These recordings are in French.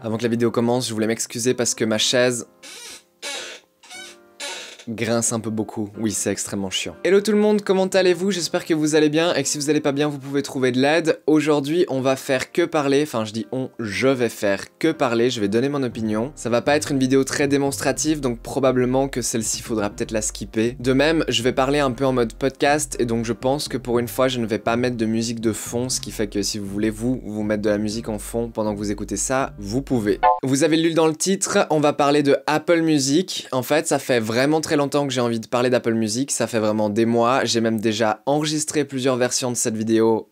Avant que la vidéo commence, je voulais m'excuser parce que ma chaise grince un peu beaucoup. Oui, c'est extrêmement chiant. Hello tout le monde, comment allez-vous? J'espère que vous allez bien et que si vous allez pas bien, vous pouvez trouver de l'aide. Aujourd'hui, on va faire que parler, enfin je dis on, je vais faire que parler, je vais donner mon opinion. Ça va pas être une vidéo très démonstrative, donc probablement que celle-ci faudra peut-être la skipper. De même, je vais parler un peu en mode podcast et donc je pense que pour une fois, je ne vais pas mettre de musique de fond, ce qui fait que si vous voulez vous mettre de la musique en fond pendant que vous écoutez ça, vous pouvez. Vous avez lu dans le titre, on va parler de Apple Music. En fait, ça fait vraiment très longtemps que j'ai envie de parler d'Apple Music, ça fait vraiment des mois, j'ai même déjà enregistré plusieurs versions de cette vidéo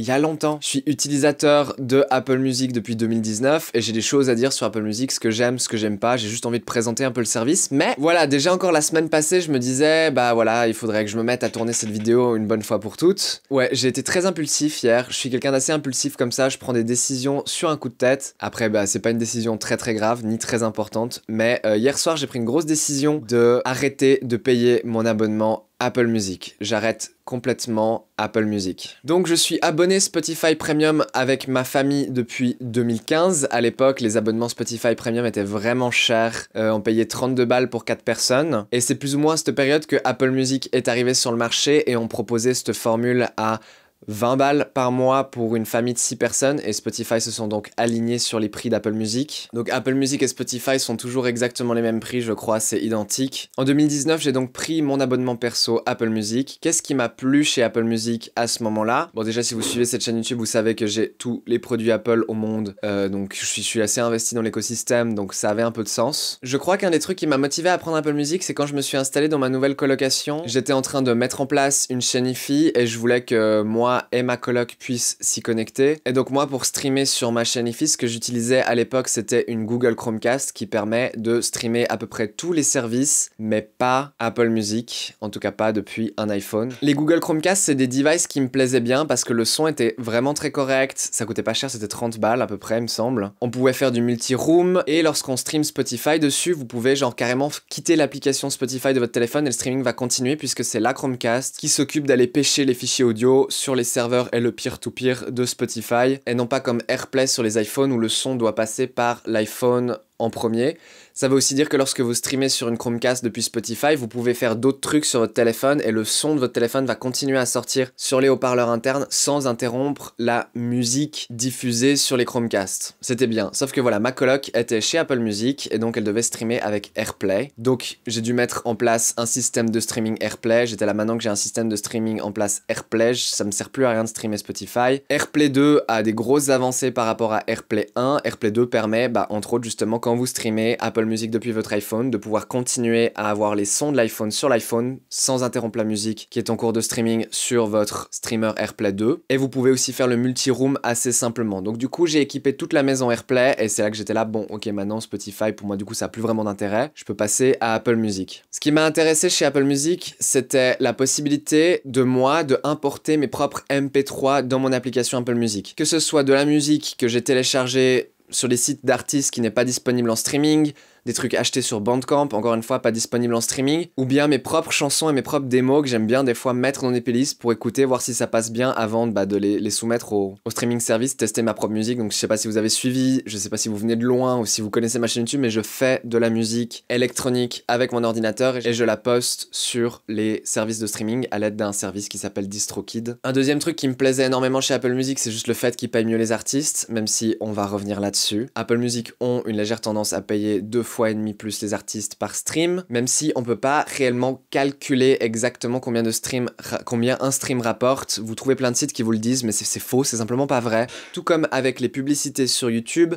il y a longtemps. Je suis utilisateur de Apple Music depuis 2019 et j'ai des choses à dire sur Apple Music, ce que j'aime pas, j'ai juste envie de présenter un peu le service. Mais voilà, déjà encore la semaine passée, je me disais, bah voilà, il faudrait que je me mette à tourner cette vidéo une bonne fois pour toutes. Ouais, j'ai été très impulsif hier, je suis quelqu'un d'assez impulsif comme ça, je prends des décisions sur un coup de tête. Après, bah c'est pas une décision très grave, ni très importante, mais hier soir, j'ai pris une grosse décision de arrêter de payer mon abonnement Apple Music. J'arrête complètement Apple Music. Donc je suis abonné Spotify Premium avec ma famille depuis 2015. À l'époque, les abonnements Spotify Premium étaient vraiment chers. On payait 32 balles pour 4 personnes. Et c'est plus ou moins à cette période que Apple Music est arrivé sur le marché et on proposait cette formule à 20 balles par mois pour une famille de 6 personnes et Spotify se sont donc alignés sur les prix d'Apple Music. Donc Apple Music et Spotify sont toujours exactement les mêmes prix, je crois, c'est identique. En 2019, j'ai donc pris mon abonnement perso Apple Music. Qu'est-ce qui m'a plu chez Apple Music à ce moment-là? Bon, déjà, si vous suivez cette chaîne YouTube, vous savez que j'ai tous les produits Apple au monde, donc je suis assez investi dans l'écosystème, donc ça avait un peu de sens. Je crois qu'un des trucs qui m'a motivé à prendre Apple Music, c'est quand je me suis installé dans ma nouvelle colocation. J'étais en train de mettre en place une chaîne IFI et je voulais que moi et ma coloc puissent s'y connecter. Et donc moi, pour streamer sur ma chaîne IFI, ce que j'utilisais à l'époque, c'était une Google Chromecast qui permet de streamer à peu près tous les services, mais pas Apple Music, en tout cas pas depuis un iPhone. Les Google Chromecast, c'est des devices qui me plaisaient bien parce que le son était vraiment très correct, ça coûtait pas cher, c'était 30 balles à peu près, il me semble. On pouvait faire du multi-room, et lorsqu'on stream Spotify dessus, vous pouvez genre carrément quitter l'application Spotify de votre téléphone et le streaming va continuer puisque c'est la Chromecast qui s'occupe d'aller pêcher les fichiers audio sur les serveurs et le peer-to-peer de Spotify, et non pas comme AirPlay sur les iPhones où le son doit passer par l'iPhone en premier. Ça veut aussi dire que lorsque vous streamez sur une Chromecast depuis Spotify, vous pouvez faire d'autres trucs sur votre téléphone et le son de votre téléphone va continuer à sortir sur les haut-parleurs internes sans interrompre la musique diffusée sur les Chromecasts. C'était bien. Sauf que voilà, ma coloc était chez Apple Music et donc elle devait streamer avec AirPlay. Donc j'ai dû mettre en place un système de streaming AirPlay. J'étais là maintenant que j'ai un système de streaming en place AirPlay, ça me sert plus à rien de streamer Spotify. AirPlay 2 a des grosses avancées par rapport à AirPlay 1. AirPlay 2 permet, entre autres justement quand vous streamez Apple Music depuis votre iPhone, de pouvoir continuer à avoir les sons de l'iPhone sur l'iPhone sans interrompre la musique qui est en cours de streaming sur votre streamer AirPlay 2. Et vous pouvez aussi faire le multi-room assez simplement. Donc du coup, j'ai équipé toute la maison AirPlay et c'est là que j'étais là, bon ok, maintenant Spotify, pour moi du coup ça a plus vraiment d'intérêt, je peux passer à Apple Music. Ce qui m'a intéressé chez Apple Music, c'était la possibilité de moi de importer mes propres MP3 dans mon application Apple Music. Que ce soit de la musique que j'ai téléchargée sur des sites d'artistes qui n'est pas disponible en streaming, des trucs achetés sur Bandcamp, encore une fois pas disponible en streaming, ou bien mes propres chansons et mes propres démos que j'aime bien des fois mettre dans des playlists pour écouter, voir si ça passe bien avant de les soumettre au streaming service, tester ma propre musique. Donc je sais pas si vous avez suivi, je sais pas si vous venez de loin ou si vous connaissez ma chaîne YouTube, mais je fais de la musique électronique avec mon ordinateur et je la poste sur les services de streaming à l'aide d'un service qui s'appelle DistroKid. Un deuxième truc qui me plaisait énormément chez Apple Music, c'est juste le fait qu'ils payent mieux les artistes, même si on va revenir là-dessus. Apple Music ont une légère tendance à payer 2,5 fois plus les artistes par stream, même si on peut pas réellement calculer exactement combien un stream rapporte. Vous trouvez plein de sites qui vous le disent, mais c'est faux, c'est simplement pas vrai. Tout comme avec les publicités sur YouTube,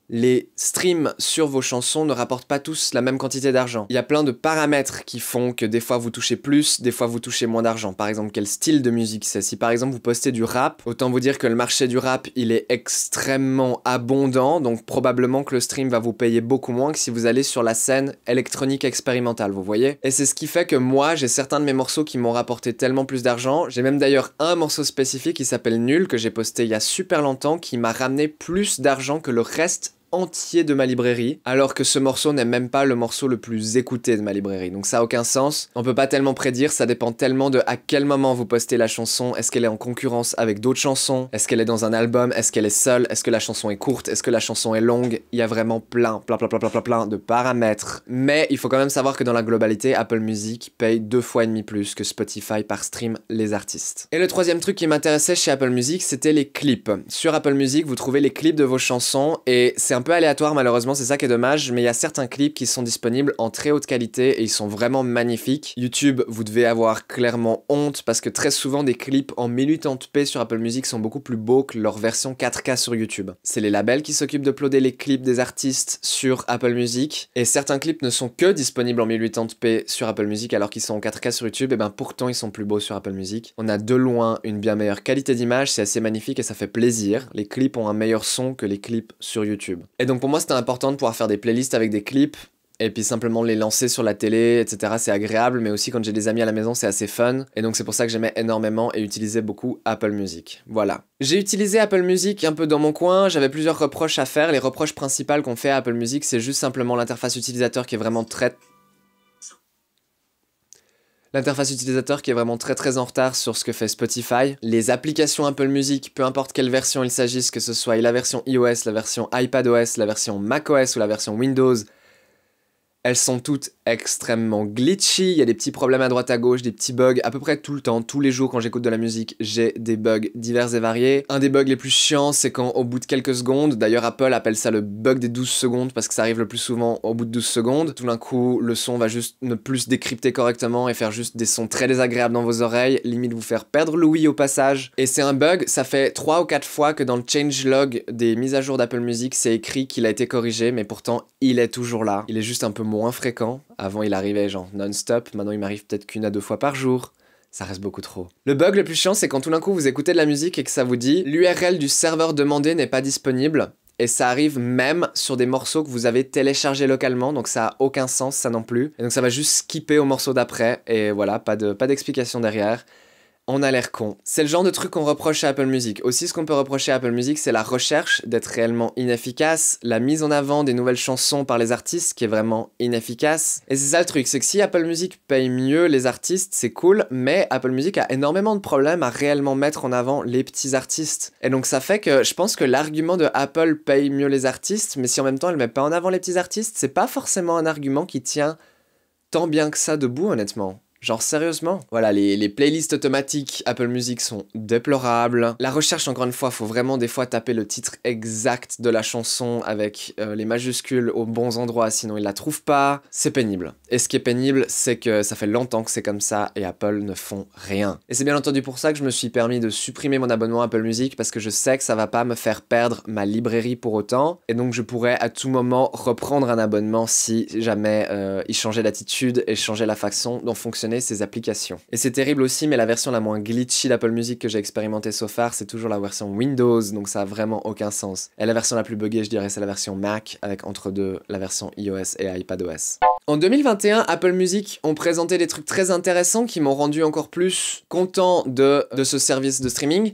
les streams sur vos chansons ne rapportent pas tous la même quantité d'argent. Il y a plein de paramètres qui font que des fois vous touchez plus, des fois vous touchez moins d'argent. Par exemple, quel style de musique c'est. Si par exemple vous postez du rap, autant vous dire que le marché du rap, il est extrêmement abondant, donc probablement que le stream va vous payer beaucoup moins que si vous allez sur la scène électronique expérimentale, vous voyez? Et c'est ce qui fait que moi, j'ai certains de mes morceaux qui m'ont rapporté tellement plus d'argent. J'ai même d'ailleurs un morceau spécifique qui s'appelle Nul, que j'ai posté il y a super longtemps, qui m'a ramené plus d'argent que le reste entier de ma librairie, alors que ce morceau n'est même pas le morceau le plus écouté de ma librairie. Donc ça a aucun sens. On peut pas tellement prédire, ça dépend tellement de à quel moment vous postez la chanson. Est-ce qu'elle est en concurrence avec d'autres chansons? Est-ce qu'elle est dans un album? Est-ce qu'elle est seule? Est-ce que la chanson est courte? Est-ce que la chanson est longue? Il y a vraiment plein de paramètres. Mais il faut quand même savoir que dans la globalité, Apple Music paye 2,5 fois plus que Spotify par stream les artistes. Et le troisième truc qui m'intéressait chez Apple Music, c'était les clips. Sur Apple Music, vous trouvez les clips de vos chansons et c'est un peu aléatoire malheureusement, c'est ça qui est dommage, mais il y a certains clips qui sont disponibles en très haute qualité et ils sont vraiment magnifiques. YouTube, vous devez avoir clairement honte parce que très souvent des clips en 1080p sur Apple Music sont beaucoup plus beaux que leur version 4K sur YouTube. C'est les labels qui s'occupent d'uploader les clips des artistes sur Apple Music et certains clips ne sont que disponibles en 1080p sur Apple Music alors qu'ils sont en 4K sur YouTube, et ben pourtant ils sont plus beaux sur Apple Music. On a de loin une bien meilleure qualité d'image, c'est assez magnifique et ça fait plaisir. Les clips ont un meilleur son que les clips sur YouTube. Et donc pour moi c'était important de pouvoir faire des playlists avec des clips et puis simplement les lancer sur la télé, etc. C'est agréable, mais aussi quand j'ai des amis à la maison c'est assez fun. Et donc c'est pour ça que j'aimais énormément et utilisais beaucoup Apple Music. Voilà. J'ai utilisé Apple Music un peu dans mon coin, j'avais plusieurs reproches à faire. Les reproches principales qu'on fait à Apple Music, c'est juste simplement l'interface utilisateur qui est vraiment très très en retard sur ce que fait Spotify. Les applications Apple Music, peu importe quelle version il s'agisse, que ce soit la version iOS, la version iPadOS, la version macOS ou la version Windows, elles sont toutes extrêmement glitchy, il y a des petits problèmes à droite à gauche, des petits bugs à peu près tout le temps, tous les jours quand j'écoute de la musique, j'ai des bugs divers et variés. Un des bugs les plus chiants, c'est quand au bout de quelques secondes, d'ailleurs Apple appelle ça le bug des 12 secondes parce que ça arrive le plus souvent au bout de 12 secondes, tout d'un coup le son va juste ne plus se décrypter correctement et faire juste des sons très désagréables dans vos oreilles, limite vous faire perdre l'ouïe au passage. Et c'est un bug, ça fait 3 ou 4 fois que dans le changelog des mises à jour d'Apple Music, c'est écrit qu'il a été corrigé, mais pourtant il est toujours là. Il est juste un peu moins fréquent. Avant il arrivait genre non-stop, maintenant il m'arrive peut-être qu'1 à 2 fois par jour. Ça reste beaucoup trop. Le bug le plus chiant, c'est quand tout d'un coup vous écoutez de la musique et que ça vous dit l'URL du serveur demandé n'est pas disponible. Et ça arrive même sur des morceaux que vous avez téléchargés localement, donc ça a aucun sens ça non plus. Et donc ça va juste skipper au morceau d'après, et voilà, pas d'explication derrière. On a l'air con. C'est le genre de truc qu'on reproche à Apple Music. Aussi, ce qu'on peut reprocher à Apple Music, c'est la recherche d'être réellement inefficace, la mise en avant des nouvelles chansons par les artistes qui est vraiment inefficace. Et c'est ça le truc, c'est que si Apple Music paye mieux les artistes, c'est cool, mais Apple Music a énormément de problèmes à réellement mettre en avant les petits artistes. Et donc ça fait que je pense que l'argument de Apple paye mieux les artistes, mais si en même temps elle met pas en avant les petits artistes, c'est pas forcément un argument qui tient tant bien que ça debout, honnêtement. Genre sérieusement. Voilà, les playlists automatiques Apple Music sont déplorables. La recherche, encore une fois, faut vraiment des fois taper le titre exact de la chanson avec les majuscules aux bons endroits, sinon ils la trouvent pas. C'est pénible. Et ce qui est pénible, c'est que ça fait longtemps que c'est comme ça et Apple ne font rien. Et c'est bien entendu pour ça que je me suis permis de supprimer mon abonnement Apple Music parce que je sais que ça va pas me faire perdre ma librairie pour autant. Et donc je pourrais à tout moment reprendre un abonnement si jamais il changeait d'attitude et changeait la façon dont fonctionnait ces applications. Et c'est terrible aussi, mais la version la moins glitchy d'Apple Music que j'ai expérimenté so far, c'est toujours la version Windows, donc ça a vraiment aucun sens. Et la version la plus buggée, je dirais, c'est la version Mac, avec entre deux la version iOS et iPadOS. En 2021, Apple Music ont présenté des trucs très intéressants qui m'ont rendu encore plus content de ce service de streaming.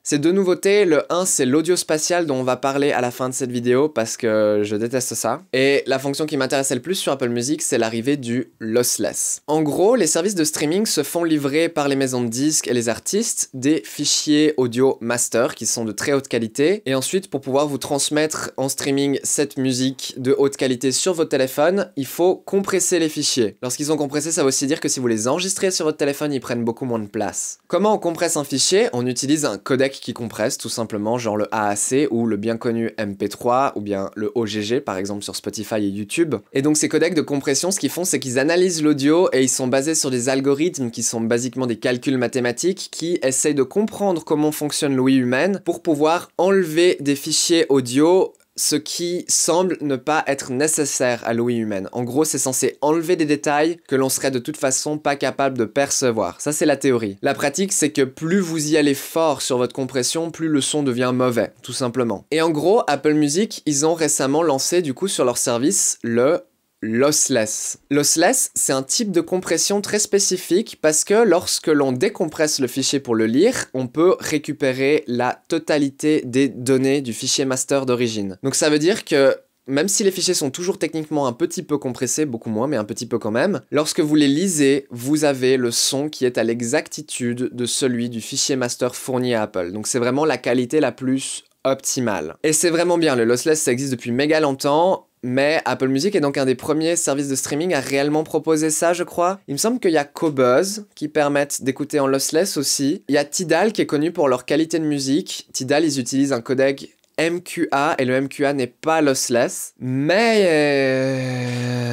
C'est deux nouveautés, le 1 c'est l'audio spatial dont on va parler à la fin de cette vidéo parce que je déteste ça. Et la fonction qui m'intéressait le plus sur Apple Music, c'est l'arrivée du lossless. En gros, les services de streaming se font livrer par les maisons de disques et les artistes des fichiers audio master qui sont de très haute qualité. Et ensuite, pour pouvoir vous transmettre en streaming cette musique de haute qualité sur votre téléphone, il faut compresser les fichiers. Lorsqu'ils sont compressés, ça veut aussi dire que si vous les enregistrez sur votre téléphone, ils prennent beaucoup moins de place. Comment on compresse un fichier? On utilise un codec qui compresse tout simplement, genre le AAC ou le bien connu MP3 ou bien le OGG par exemple sur Spotify et YouTube. Et donc ces codecs de compression, ce qu'ils font, c'est qu'ils analysent l'audio et ils sont basés sur des algorithmes qui sont basiquement des calculs mathématiques qui essayent de comprendre comment fonctionne l'ouïe humaine pour pouvoir enlever des fichiers audio ce qui semble ne pas être nécessaire à l'ouïe humaine. En gros, c'est censé enlever des détails que l'on serait de toute façon pas capable de percevoir. Ça, c'est la théorie. La pratique, c'est que plus vous y allez fort sur votre compression, plus le son devient mauvais, tout simplement. Et en gros, Apple Music, ils ont récemment lancé du coup sur leur service le lossless. Lossless, c'est un type de compression très spécifique parce que lorsque l'on décompresse le fichier pour le lire, on peut récupérer la totalité des données du fichier master d'origine. Donc ça veut dire que même si les fichiers sont toujours techniquement un petit peu compressés, beaucoup moins, mais un petit peu quand même, lorsque vous les lisez, vous avez le son qui est à l'exactitude de celui du fichier master fourni à Apple. Donc c'est vraiment la qualité la plus optimale. Et c'est vraiment bien, le lossless ça existe depuis méga longtemps, mais Apple Music est donc un des premiers services de streaming à réellement proposer ça, je crois. Il me semble qu'il y a Qobuz qui permettent d'écouter en lossless aussi. Il y a Tidal qui est connu pour leur qualité de musique. Tidal, ils utilisent un codec MQA et le MQA n'est pas lossless, mais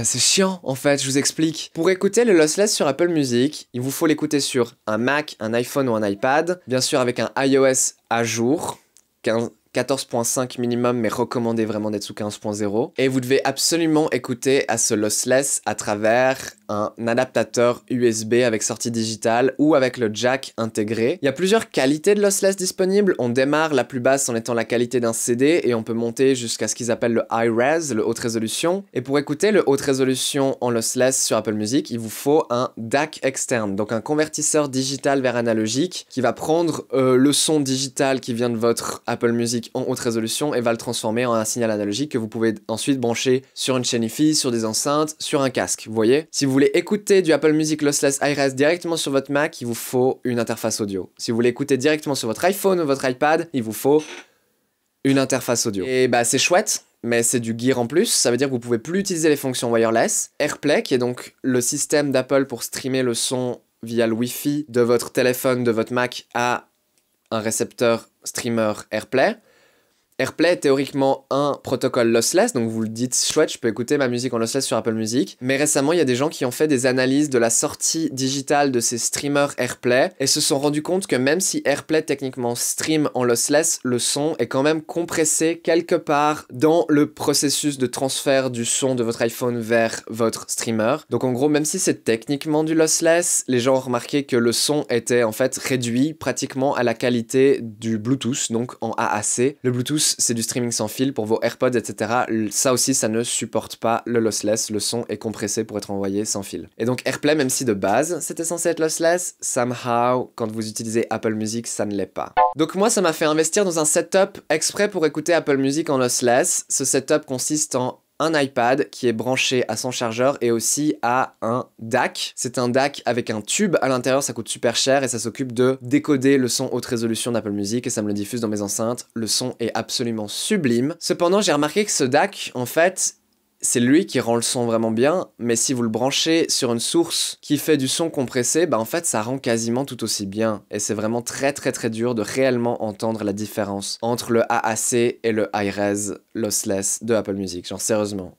c'est chiant en fait, je vous explique. Pour écouter le lossless sur Apple Music, il vous faut l'écouter sur un Mac, un iPhone ou un iPad, bien sûr avec un iOS à jour, 14.5 minimum, mais recommandé vraiment d'être sous 15.0. Et vous devez absolument écouter à ce lossless à travers un adaptateur USB avec sortie digitale ou avec le jack intégré. Il y a plusieurs qualités de lossless disponibles. On démarre la plus basse en étant la qualité d'un CD et on peut monter jusqu'à ce qu'ils appellent le high res, le haute résolution. Et pour écouter le haute résolution en lossless sur Apple Music, il vous faut un DAC externe, donc un convertisseur digital vers analogique qui va prendre le son digital qui vient de votre Apple Music en haute résolution et va le transformer en un signal analogique que vous pouvez ensuite brancher sur une chaîne Hi-Fi, sur des enceintes, sur un casque, vous voyez? Si vous voulez écouter du Apple Music Lossless iRes directement sur votre Mac, il vous faut une interface audio. Si vous voulez écouter directement sur votre iPhone ou votre iPad, il vous faut une interface audio. Et bah c'est chouette, mais c'est du gear en plus, ça veut dire que vous pouvez plus utiliser les fonctions wireless. AirPlay, qui est donc le système d'Apple pour streamer le son via le Wi-Fi de votre téléphone, de votre Mac à un récepteur streamer AirPlay. AirPlay est théoriquement un protocole lossless, donc vous le dites chouette, je peux écouter ma musique en lossless sur Apple Music. Mais récemment, il y a des gens qui ont fait des analyses de la sortie digitale de ces streamers AirPlay et se sont rendus compte que même si AirPlay techniquement stream en lossless, le son est quand même compressé quelque part dans le processus de transfert du son de votre iPhone vers votre streamer. Donc en gros, même si c'est techniquement du lossless, les gens ont remarqué que le son était en fait réduit pratiquement à la qualité du Bluetooth, donc en AAC. Le Bluetooth, c'est du streaming sans fil pour vos AirPods, etc. Ça aussi, ça ne supporte pas le lossless. Le son est compressé pour être envoyé sans fil. Et donc AirPlay, même si de base, c'était censé être lossless, somehow, quand vous utilisez Apple Music, ça ne l'est pas. Donc moi, ça m'a fait investir dans un setup exprès pour écouter Apple Music en lossless. Ce setup consiste en un iPad qui est branché à son chargeur et aussi à un DAC. C'est un DAC avec un tube à l'intérieur, ça coûte super cher et ça s'occupe de décoder le son haute résolution d'Apple Music et ça me le diffuse dans mes enceintes. Le son est absolument sublime. Cependant, j'ai remarqué que ce DAC, en fait, c'est lui qui rend le son vraiment bien, mais si vous le branchez sur une source qui fait du son compressé, bah en fait ça rend quasiment tout aussi bien. Et c'est vraiment très dur de réellement entendre la différence entre le AAC et le high-res lossless de Apple Music. Genre sérieusement,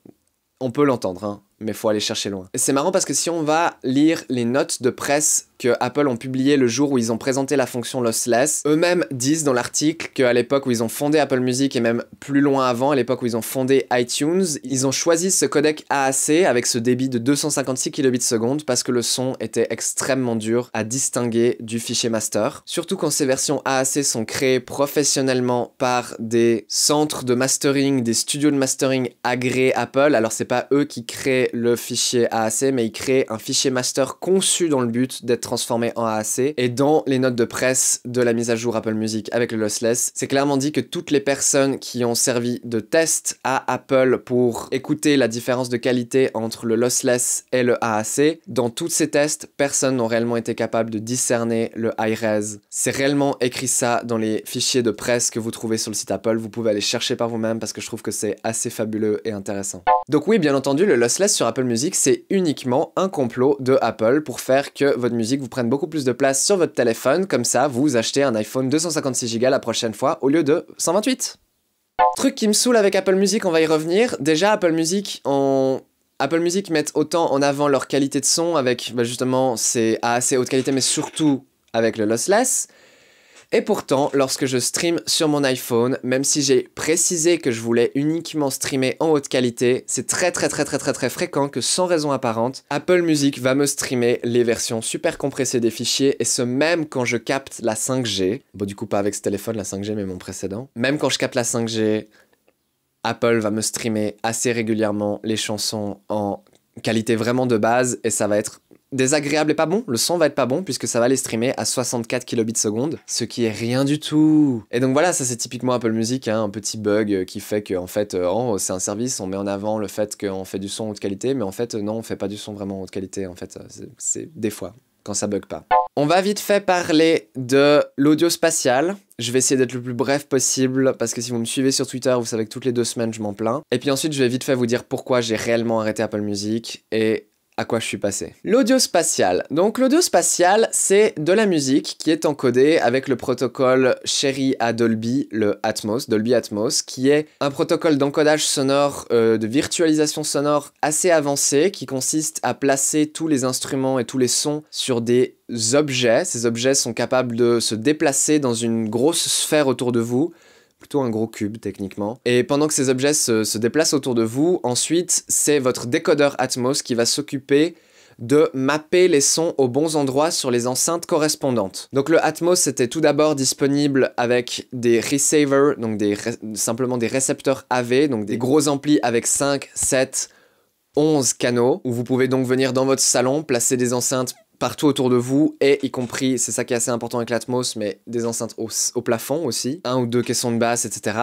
on peut l'entendre, hein, mais faut aller chercher loin. Et c'est marrant parce que si on va lire les notes de presse que Apple ont publiées le jour où ils ont présenté la fonction lossless, eux-mêmes disent dans l'article qu'à l'époque où ils ont fondé Apple Music et même plus loin avant, à l'époque où ils ont fondé iTunes, ils ont choisi ce codec AAC avec ce débit de 256 kbps parce que le son était extrêmement dur à distinguer du fichier master. Surtout quand ces versions AAC sont créées professionnellement par des centres de mastering, des studios de mastering agréés Apple. Alors c'est pas eux qui créent le fichier AAC, mais ils créent un fichier master conçu dans le but d'être transformé en AAC. Et dans les notes de presse de la mise à jour Apple Music avec le lossless, c'est clairement dit que toutes les personnes qui ont servi de test à Apple pour écouter la différence de qualité entre le lossless et le AAC, dans tous ces tests, personne n'a réellement été capable de discerner le high-res. C'est réellement écrit ça dans les fichiers de presse que vous trouvez sur le site Apple. Vous pouvez aller chercher par vous-même parce que je trouve que c'est assez fabuleux et intéressant. Donc oui, bien entendu, le lossless sur Apple Music, c'est uniquement un complot de Apple pour faire que votre musique vous prenne beaucoup plus de place sur votre téléphone. Comme ça, vous achetez un iPhone 256 Go la prochaine fois au lieu de 128. Truc qui me saoule avec Apple Music, on va y revenir. Déjà, Apple Music mettent autant en avant leur qualité de son avec justement c'est assez haute qualité, mais surtout avec le lossless. Et pourtant, lorsque je stream sur mon iPhone, même si j'ai précisé que je voulais uniquement streamer en haute qualité, c'est très fréquent que sans raison apparente, Apple Music va me streamer les versions super compressées des fichiers, et ce même quand je capte la 5G. Bon, du coup, pas avec ce téléphone, la 5G, mais mon précédent. Même quand je capte la 5G, Apple va me streamer assez régulièrement les chansons en qualité vraiment de base et ça va être désagréable et pas bon. Le son va être pas bon puisque ça va les streamer à 64 kilobits seconde, ce qui est rien du tout. Et donc voilà, ça c'est typiquement Apple Music, hein, un petit bug qui fait que en fait, oh, c'est un service, on met en avant le fait qu'on fait du son haute qualité, mais en fait non, on fait pas du son vraiment haute qualité. En fait, c'est des fois quand ça bug pas. On va vite fait parler de l'audio spatial. Je vais essayer d'être le plus bref possible parce que si vous me suivez sur Twitter, vous savez que toutes les 2 semaines, je m'en plains. Et puis ensuite, je vais vite fait vous dire pourquoi j'ai réellement arrêté Apple Music et à quoi je suis passé. L'audio spatial. Donc l'audio spatial, c'est de la musique qui est encodée avec le protocole chéri à Dolby, le Atmos, Dolby Atmos, qui est un protocole d'encodage sonore, de virtualisation sonore assez avancé, qui consiste à placer tous les instruments et tous les sons sur des objets. Ces objets sont capables de se déplacer dans une grosse sphère autour de vous, plutôt un gros cube techniquement. Et pendant que ces objets se déplacent autour de vous, ensuite c'est votre décodeur Atmos qui va s'occuper de mapper les sons aux bons endroits sur les enceintes correspondantes. Donc le Atmos était tout d'abord disponible avec des receivers, donc simplement des récepteurs AV, donc des gros amplis avec 5, 7, 11 canaux, où vous pouvez donc venir dans votre salon, placer des enceintes partout autour de vous, et y compris, c'est ça qui est assez important avec l'Atmos, mais des enceintes au plafond aussi, 1 ou 2 caissons de basse, etc.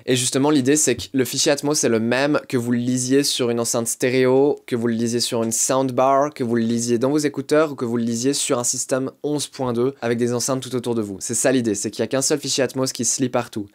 Et justement, l'idée, c'est que le fichier Atmos est le même que vous le lisiez sur une enceinte stéréo, que vous le lisiez sur une soundbar, que vous le lisiez dans vos écouteurs, ou que vous le lisiez sur un système 11.2 avec des enceintes tout autour de vous. C'est ça l'idée, c'est qu'il n'y a qu'un seul fichier Atmos qui se lit partout.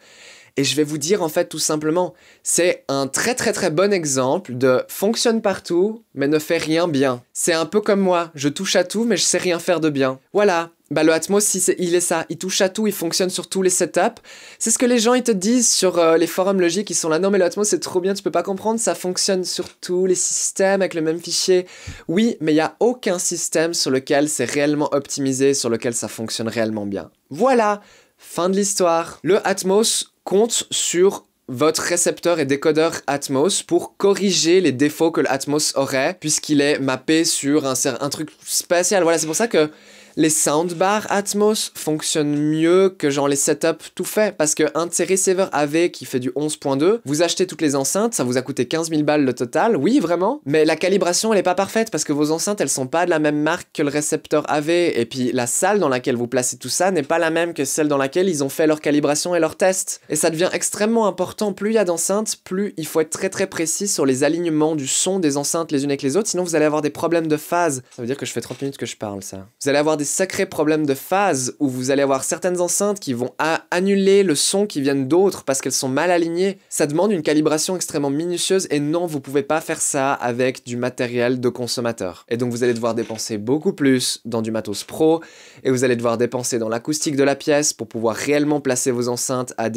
Et je vais vous dire en fait tout simplement, c'est un très très très bon exemple de fonctionne partout mais ne fait rien bien. C'est un peu comme moi, je touche à tout mais je sais rien faire de bien. Voilà, bah le Atmos il est ça, il touche à tout, il fonctionne sur tous les setups. C'est ce que les gens ils te disent sur les forums logiques, ils sont là non mais le Atmos c'est trop bien, tu peux pas comprendre, ça fonctionne sur tous les systèmes avec le même fichier. Oui, mais il y a aucun système sur lequel c'est réellement optimisé, sur lequel ça fonctionne réellement bien. Voilà, fin de l'histoire. Le Atmos compte sur votre récepteur et décodeur Atmos pour corriger les défauts que l'Atmos aurait, puisqu'il est mappé sur un truc spécial. Voilà, c'est pour ça que les soundbars Atmos fonctionnent mieux que genre les setups tout faits, parce qu'un de ces receivers AV qui fait du 11.2, vous achetez toutes les enceintes, ça vous a coûté 15 000 balles le total, oui vraiment, mais la calibration elle est pas parfaite, parce que vos enceintes elles sont pas de la même marque que le récepteur AV, et puis la salle dans laquelle vous placez tout ça n'est pas la même que celle dans laquelle ils ont fait leur calibration et leurs tests. Et ça devient extrêmement important, plus il y a d'enceintes, plus il faut être très très précis sur les alignements du son des enceintes les unes avec les autres, sinon vous allez avoir des problèmes de phase. Ça veut dire que je fais 30 minutes que je parle ça. Vous allez avoir des sacrés problèmes de phase où vous allez avoir certaines enceintes qui vont annuler le son qui viennent d'autres parce qu'elles sont mal alignées. Ça demande une calibration extrêmement minutieuse et non, vous pouvez pas faire ça avec du matériel de consommateur. Et donc vous allez devoir dépenser beaucoup plus dans du matos pro et vous allez devoir dépenser dans l'acoustique de la pièce pour pouvoir réellement placer vos enceintes à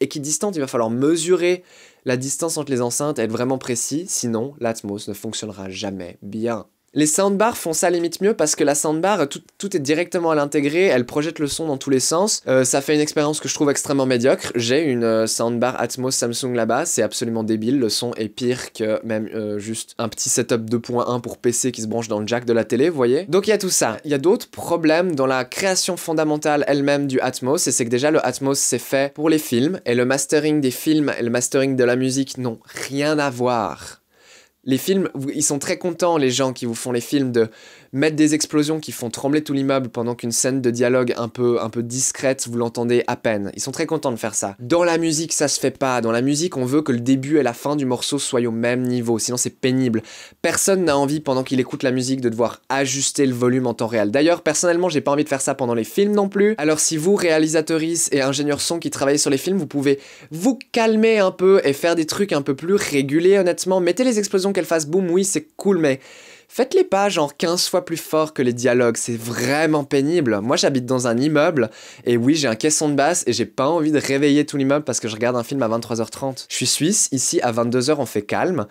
équidistantes. Il va falloir mesurer la distance entre les enceintes et être vraiment précis, sinon l'Atmos ne fonctionnera jamais bien. Les soundbars font ça limite mieux parce que la soundbar, tout est directement à l'intégrer, elle projette le son dans tous les sens. Ça fait une expérience que je trouve extrêmement médiocre. J'ai une soundbar Atmos Samsung là-bas, c'est absolument débile, le son est pire que même juste un petit setup 2.1 pour PC qui se branche dans le jack de la télé, vous voyez. Donc il y a tout ça. Il y a d'autres problèmes dans la création fondamentale elle-même du Atmos, et c'est que déjà le Atmos c'est fait pour les films, et le mastering des films et le mastering de la musique n'ont rien à voir. Les films, ils sont très contents, les gens qui vous font les films, de mettre des explosions qui font trembler tout l'immeuble pendant qu'une scène de dialogue un peu discrète, vous l'entendez à peine. Ils sont très contents de faire ça. Dans la musique, ça se fait pas. Dans la musique, on veut que le début et la fin du morceau soient au même niveau, sinon c'est pénible. Personne n'a envie, pendant qu'il écoute la musique, de devoir ajuster le volume en temps réel. D'ailleurs, personnellement, j'ai pas envie de faire ça pendant les films non plus. Alors si vous, réalisatrices et ingénieurs son qui travaillez sur les films, vous pouvez vous calmer un peu et faire des trucs un peu plus régulés, honnêtement. Mettez les explosions qu'elles fassent boum, oui, c'est cool, mais faites-les pas genre 15 fois plus fort que les dialogues, c'est vraiment pénible. Moi j'habite dans un immeuble, et oui j'ai un caisson de basse, et j'ai pas envie de réveiller tout l'immeuble parce que je regarde un film à 23h30. Je suis suisse, ici à 22h on fait calme,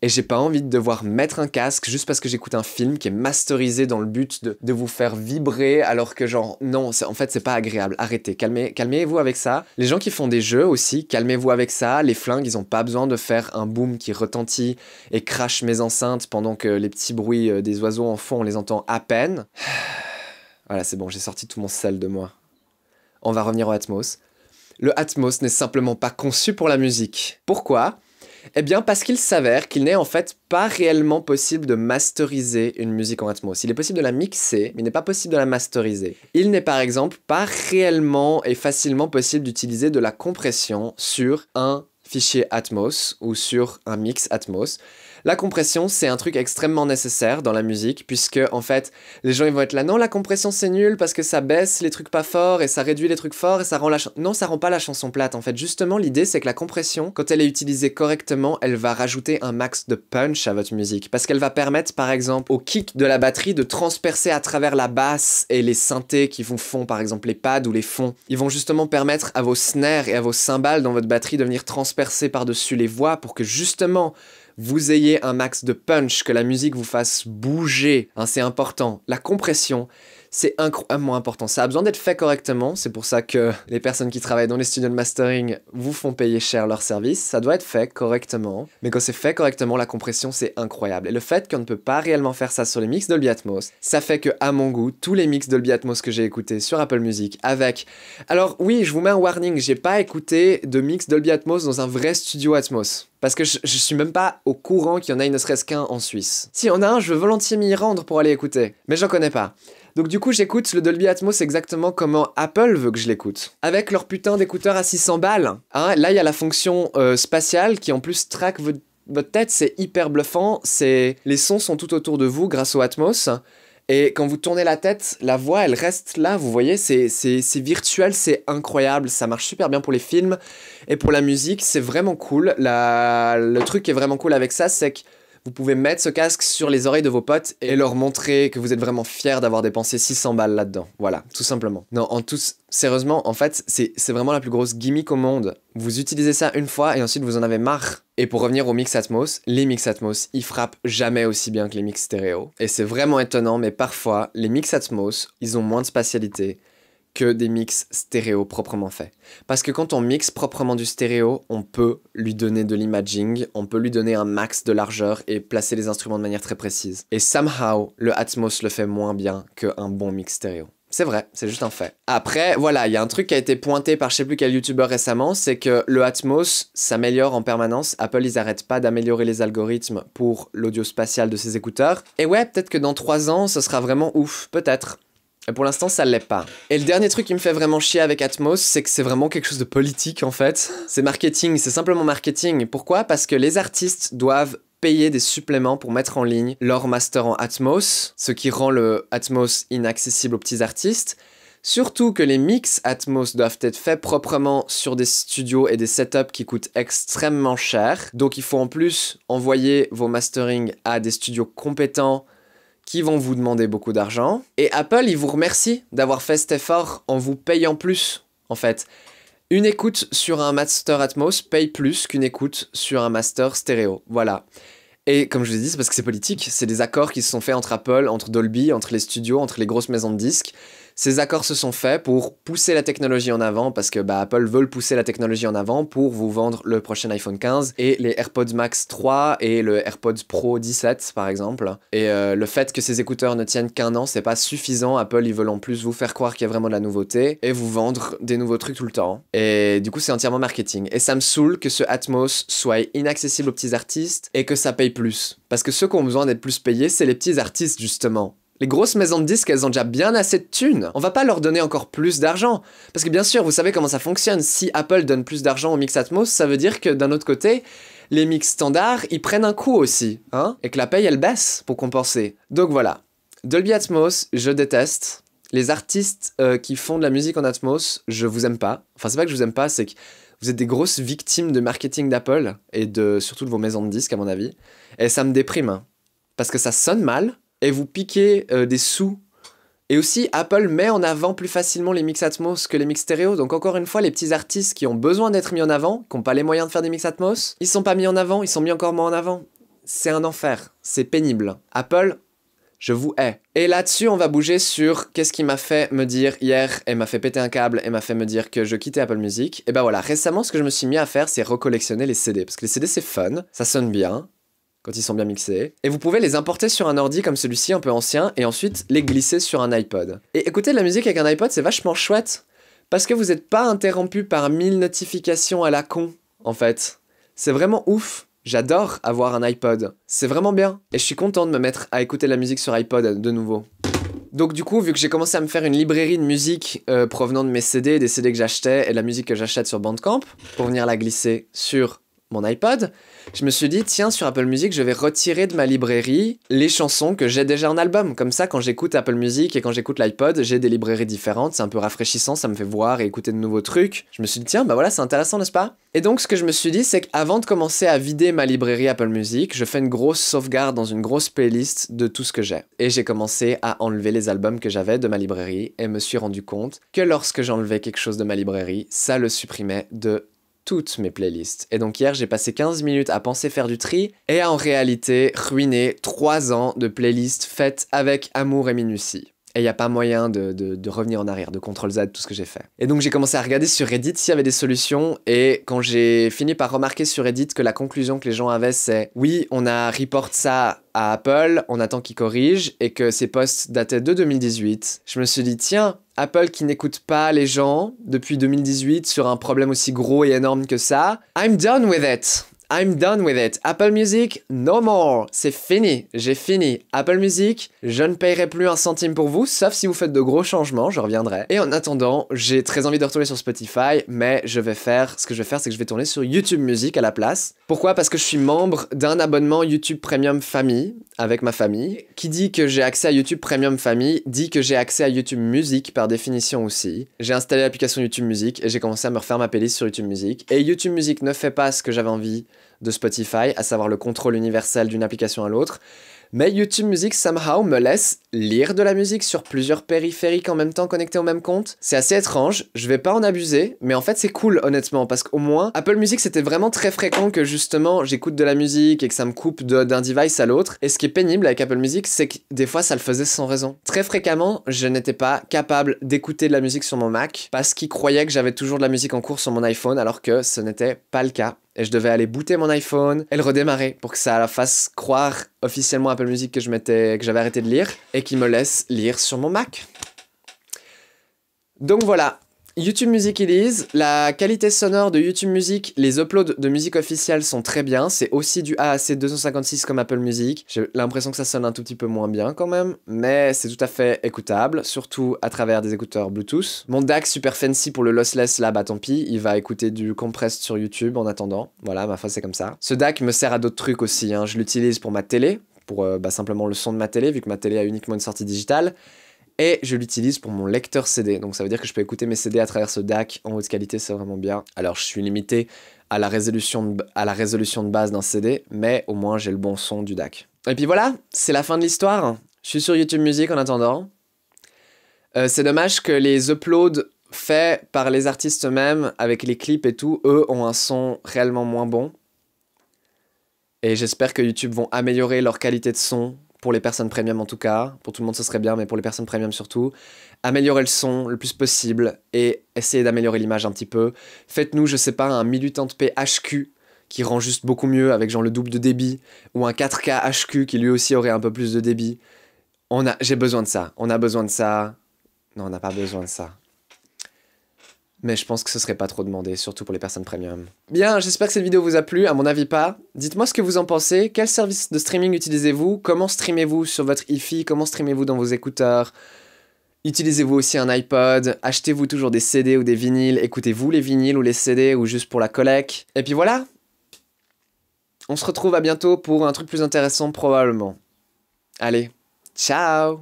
et j'ai pas envie de devoir mettre un casque juste parce que j'écoute un film qui est masterisé dans le but de vous faire vibrer, alors que genre, non, en fait c'est pas agréable, arrêtez, calmez-vous avec ça. Les gens qui font des jeux aussi, calmez-vous avec ça, les flingues ils ont pas besoin de faire un boom qui retentit et crache mes enceintes pendant que les petits bruits des oiseaux en fond on les entend à peine. Voilà, c'est bon, j'ai sorti tout mon sel de moi. On va revenir au Atmos. le Atmos n'est simplement pas conçu pour la musique. Pourquoi ? Eh bien parce qu'il s'avère qu'il n'est en fait pas réellement possible de masteriser une musique en Atmos. Il est possible de la mixer, mais il n'est pas possible de la masteriser. Il n'est par exemple pas réellement et facilement possible d'utiliser de la compression sur un fichier Atmos ou sur un mix Atmos. La compression, c'est un truc extrêmement nécessaire dans la musique, puisque en fait, les gens ils vont être là, non, la compression c'est nul parce que ça baisse les trucs pas forts et ça réduit les trucs forts et ça rend la chanson... Non, ça rend pas la chanson plate en fait. Justement, l'idée c'est que la compression, quand elle est utilisée correctement, elle va rajouter un max de punch à votre musique, parce qu'elle va permettre par exemple au kick de la batterie de transpercer à travers la basse et les synthés qui vous font par exemple les pads ou les fonds. Ils vont justement permettre à vos snares et à vos cymbales dans votre batterie de venir transpercer par-dessus les voix pour que justement vous ayez un max de punch, que la musique vous fasse bouger, hein, c'est important. La compression, c'est incroyablement important. Ça a besoin d'être fait correctement, c'est pour ça que les personnes qui travaillent dans les studios de mastering vous font payer cher leur service. Ça doit être fait correctement, mais quand c'est fait correctement, la compression, c'est incroyable. Et le fait qu'on ne peut pas réellement faire ça sur les mix Dolby Atmos, ça fait que, à mon goût, tous les mix Dolby Atmos que j'ai écoutés sur Apple Music avec... Alors oui, je vous mets un warning, j'ai pas écouté de mix Dolby Atmos dans un vrai studio Atmos. Parce que je suis même pas au courant qu'il y en a ne serait-ce qu'un en Suisse. Si y en a un, je veux volontiers m'y rendre pour aller écouter. Mais j'en connais pas. Donc du coup, j'écoute le Dolby Atmos exactement comment Apple veut que je l'écoute. Avec leur putain d'écouteurs à 600 balles. Hein, là, il y a la fonction spatiale qui en plus traque votre tête. C'est hyper bluffant. Les sons sont tout autour de vous grâce au Atmos. Et quand vous tournez la tête, la voix, elle reste là, vous voyez, c'est virtuel, c'est incroyable, ça marche super bien pour les films. Et pour la musique, c'est vraiment cool. Le truc qui est vraiment cool avec ça, c'est que vous pouvez mettre ce casque sur les oreilles de vos potes et leur montrer que vous êtes vraiment fiers d'avoir dépensé 600 balles là-dedans. Voilà, tout simplement. Non, sérieusement, en fait, c'est vraiment la plus grosse gimmick au monde. Vous utilisez ça une fois et ensuite vous en avez marre. Et pour revenir au mix Atmos, les mix Atmos, ils frappent jamais aussi bien que les mix stéréo. Et c'est vraiment étonnant, mais parfois, les mix Atmos, ils ont moins de spatialité que des mix stéréo proprement faits. Parce que quand on mixe proprement du stéréo, on peut lui donner de l'imaging, on peut lui donner un max de largeur et placer les instruments de manière très précise. Et somehow, le Atmos le fait moins bien qu'un bon mix stéréo. C'est vrai, c'est juste un fait. Après, voilà, il y a un truc qui a été pointé par je sais plus quel youtubeur récemment, c'est que le Atmos s'améliore en permanence. Apple, ils arrêtent pas d'améliorer les algorithmes pour l'audio spatial de ses écouteurs. Et ouais, peut-être que dans 3 ans, ce sera vraiment ouf, peut-être. Et pour l'instant, ça l'est pas. Et le dernier truc qui me fait vraiment chier avec Atmos, c'est que c'est vraiment quelque chose de politique, en fait. C'est marketing, c'est simplement marketing. Pourquoi ? Parce que les artistes doivent payer des suppléments pour mettre en ligne leur master en Atmos, ce qui rend le Atmos inaccessible aux petits artistes. Surtout que les mix Atmos doivent être faits proprement sur des studios et des setups qui coûtent extrêmement cher. Donc il faut en plus envoyer vos masterings à des studios compétents qui vont vous demander beaucoup d'argent. Et Apple, il vous remercie d'avoir fait cet effort en vous payant plus, en fait. Une écoute sur un master Atmos paye plus qu'une écoute sur un master stéréo. Voilà. Et comme je vous ai dit, c'est parce que c'est politique. C'est des accords qui se sont faits entre Apple, entre Dolby, entre les studios, entre les grosses maisons de disques. Ces accords se sont faits pour pousser la technologie en avant, parce que Apple veut pousser la technologie en avant pour vous vendre le prochain iPhone 15 et les AirPods Max 3 et le AirPods Pro 17 par exemple. Et le fait que ces écouteurs ne tiennent qu'un an, c'est pas suffisant. Apple, ils veulent en plus vous faire croire qu'il y a vraiment de la nouveauté et vous vendre des nouveaux trucs tout le temps. Et du coup, c'est entièrement marketing. Et ça me saoule que ce Atmos soit inaccessible aux petits artistes et que ça paye plus. Parce que ceux qui ont besoin d'être plus payés, c'est les petits artistes justement. Les grosses maisons de disques, elles ont déjà bien assez de thunes. On va pas leur donner encore plus d'argent. Parce que bien sûr, vous savez comment ça fonctionne. Si Apple donne plus d'argent aux mix Atmos, ça veut dire que d'un autre côté, les mix standards, ils prennent un coup aussi. Hein, et que la paye, elle baisse pour compenser. Donc voilà. Dolby Atmos, je déteste. Les artistes qui font de la musique en Atmos, je vous aime pas. Enfin, c'est pas que je vous aime pas, c'est que vous êtes des grosses victimes de marketing d'Apple. Et surtout de vos maisons de disques, à mon avis. Et ça me déprime. Hein, parce que ça sonne mal. Et vous piquez des sous. Et aussi, Apple met en avant plus facilement les mix Atmos que les mix stéréo. Donc encore une fois, les petits artistes qui ont besoin d'être mis en avant, qui n'ont pas les moyens de faire des mix Atmos, ils sont pas mis en avant, ils sont mis encore moins en avant. C'est un enfer, c'est pénible. Apple, je vous hais. Et là-dessus, on va bouger sur qu'est-ce qui m'a fait me dire hier, et m'a fait péter un câble, et m'a fait me dire que je quittais Apple Music. Et ben voilà, récemment, ce que je me suis mis à faire, c'est recollectionner les CD. Parce que les CD, c'est fun, ça sonne bien. Quand ils sont bien mixés. Et vous pouvez les importer sur un ordi comme celui-ci, un peu ancien, et ensuite les glisser sur un iPod. Et écouter de la musique avec un iPod, c'est vachement chouette, parce que vous n'êtes pas interrompu par 1000 notifications à la con, en fait. C'est vraiment ouf. J'adore avoir un iPod. C'est vraiment bien. Et je suis content de me mettre à écouter de la musique sur iPod de nouveau. Donc du coup, vu que j'ai commencé à me faire une librairie de musique provenant de mes CD, des CD que j'achetais et de la musique que j'achète sur Bandcamp, pour venir la glisser sur mon iPod, je me suis dit, tiens, sur Apple Music, je vais retirer de ma librairie les chansons que j'ai déjà en album. Comme ça, quand j'écoute Apple Music et quand j'écoute l'iPod, j'ai des librairies différentes, c'est un peu rafraîchissant, ça me fait voir et écouter de nouveaux trucs. Je me suis dit, tiens, bah voilà, c'est intéressant, n'est-ce pas? Et donc, ce que je me suis dit, c'est qu'avant de commencer à vider ma librairie Apple Music, je fais une grosse sauvegarde dans une grosse playlist de tout ce que j'ai. Et j'ai commencé à enlever les albums que j'avais de ma librairie et me suis rendu compte que lorsque j'enlevais quelque chose de ma librairie, ça le supprimait de toutes mes playlists. Et donc hier, j'ai passé 15 minutes à penser faire du tri et à en réalité ruiner 3 ans de playlists faites avec amour et minutie. Et il n'y a pas moyen de revenir en arrière, de CTRL-Z, tout ce que j'ai fait. Et donc j'ai commencé à regarder sur Reddit s'il y avait des solutions, et quand j'ai fini par remarquer sur Reddit que la conclusion que les gens avaient, c'est « Oui, on a report ça à Apple, on attend qu'ils corrigent », et que ces posts dataient de 2018, je me suis dit « Tiens, Apple qui n'écoute pas les gens depuis 2018 sur un problème aussi gros et énorme que ça, I'm done with it !» I'm done with it. Apple Music, no more. C'est fini. J'ai fini. Apple Music, je ne payerai plus un centime pour vous, sauf si vous faites de gros changements, je reviendrai. Et en attendant, j'ai très envie de retourner sur Spotify, mais ce que je vais faire, c'est que je vais tourner sur YouTube Music à la place. Pourquoi? Parce que je suis membre d'un abonnement YouTube Premium Famille, avec ma famille. Qui dit que j'ai accès à YouTube Premium Famille, dit que j'ai accès à YouTube Music par définition aussi. J'ai installé l'application YouTube Music et j'ai commencé à me refaire ma playlist sur YouTube Music. Et YouTube Music ne fait pas ce que j'avais envie de Spotify, à savoir le contrôle universel d'une application à l'autre. Mais YouTube Music, somehow, me laisse lire de la musique sur plusieurs périphériques en même temps connectés au même compte. C'est assez étrange, je vais pas en abuser, mais en fait c'est cool honnêtement, parce qu'au moins, Apple Music c'était vraiment très fréquent que justement j'écoute de la musique et que ça me coupe d'un device à l'autre. Et ce qui est pénible avec Apple Music, c'est que des fois ça le faisait sans raison. Très fréquemment, je n'étais pas capable d'écouter de la musique sur mon Mac, parce qu'il croyait que j'avais toujours de la musique en cours sur mon iPhone, alors que ce n'était pas le cas. Et je devais aller booter mon iPhone et le redémarrer pour que ça fasse croire officiellement à Apple Music que j'avais arrêté de lire et qu'il me laisse lire sur mon Mac. Donc voilà, YouTube Music it is. La qualité sonore de YouTube Music, les uploads de musique officielle sont très bien. C'est aussi du AAC 256 comme Apple Music. J'ai l'impression que ça sonne un tout petit peu moins bien quand même, mais c'est tout à fait écoutable, surtout à travers des écouteurs Bluetooth. Mon DAC super fancy pour le lossless, là, bah tant pis, il va écouter du compressed sur YouTube en attendant. Voilà, ma foi c'est comme ça. Ce DAC me sert à d'autres trucs aussi, hein. Je l'utilise pour ma télé, pour simplement le son de ma télé, vu que ma télé a uniquement une sortie digitale. Et je l'utilise pour mon lecteur CD, donc ça veut dire que je peux écouter mes CD à travers ce DAC en haute qualité, c'est vraiment bien. Alors je suis limité à la résolution de base d'un CD, mais au moins j'ai le bon son du DAC. Et puis voilà, c'est la fin de l'histoire. Je suis sur YouTube Music en attendant. C'est dommage que les uploads faits par les artistes eux-mêmes, avec les clips et tout, eux ont un son réellement moins bon. Et j'espère que YouTube vont améliorer leur qualité de son, pour les personnes premium en tout cas, pour tout le monde ce serait bien, mais pour les personnes premium surtout, améliorer le son le plus possible et essayer d'améliorer l'image un petit peu. Faites-nous, je sais pas, un 1080p HQ qui rend juste beaucoup mieux avec genre le double de débit, ou un 4K HQ qui lui aussi aurait un peu plus de débit. J'ai besoin de ça, on a besoin de ça. Non, on n'a pas besoin de ça. Mais je pense que ce serait pas trop demandé, surtout pour les personnes premium. Bien, j'espère que cette vidéo vous a plu, à mon avis pas. Dites-moi ce que vous en pensez, quel service de streaming utilisez-vous, comment streamez-vous sur votre hi-fi, comment streamez-vous dans vos écouteurs, utilisez-vous aussi un iPod, achetez-vous toujours des CD ou des vinyles, écoutez-vous les vinyles ou les CD ou juste pour la collecte. Et puis voilà, on se retrouve à bientôt pour un truc plus intéressant probablement. Allez, ciao!